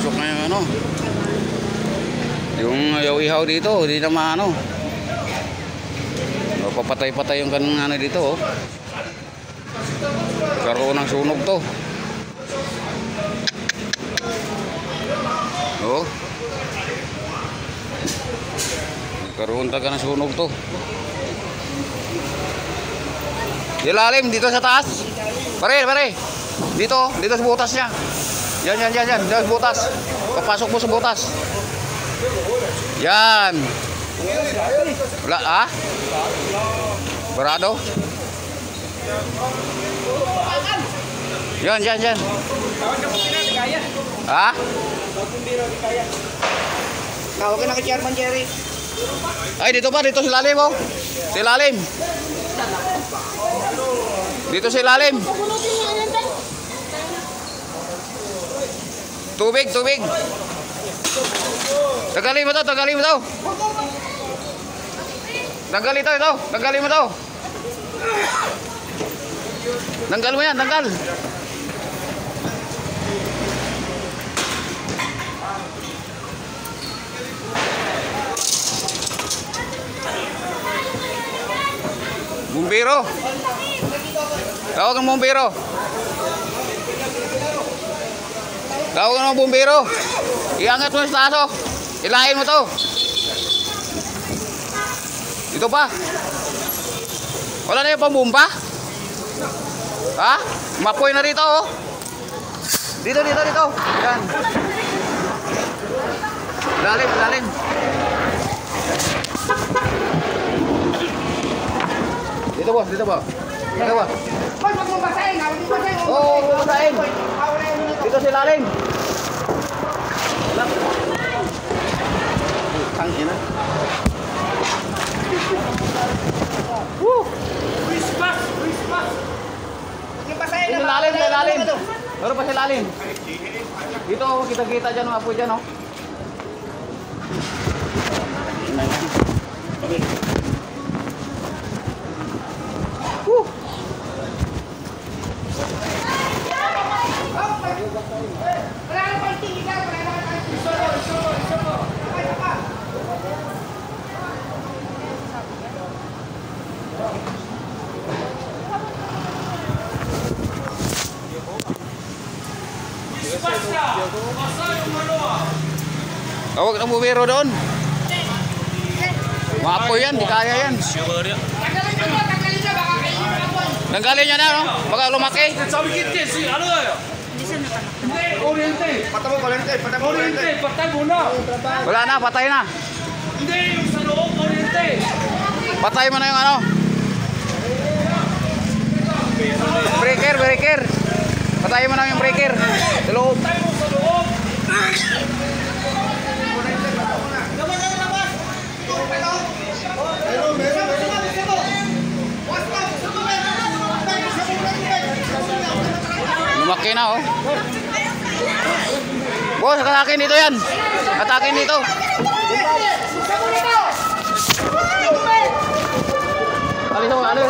Pumasok na yung ano. Yung ihaw dito, hindi na maano. Papatay-patay yung kanong ano dito, oh. Karoon ng sunog to. Oh. Karoon taga ng sunog to. Ilalim dito sa taas. Pare. Dito sa butas niya. Yan. Dito sa butas. Papasok mo sa butas. Yan. Wala, ah? Barado? Yan. Ha? Tawag ka na kay Chairman Jerry. Ay, dito sa ilalim, oh. Sa ilalim. Dito sa ilalim. Tubig. Tanggalin mo to. Tanggalin mo yan, tanggal. Bumbero. Tawag ng bumbero. Iangat mo sa taso. Ilahin mo to. Dito pa. Wala na yung pambumba? Ha? Mapoy na rito, oh. Dito. Yan. Lalim. Dito ba? Boss, wag mo basahin. Oo, basahin. Dito sa ilalim. Tangin na. Whispas. Yung basahin na. Ilalim. Meron pa sa ilalim. Dito, kita dyan, mga apoy dyan, oh. Tawag ng bumero doon. Mapoy yan, di kaya yan. Tanggalin niya na, no? Baka lumaki. Wala na, patay na. Patay mo na yung ano. Breaker. Patay mo na yung breaker. Sa loob. Lumaki na, oh. Boss, atakin dito yan. Atakin dito. Alis.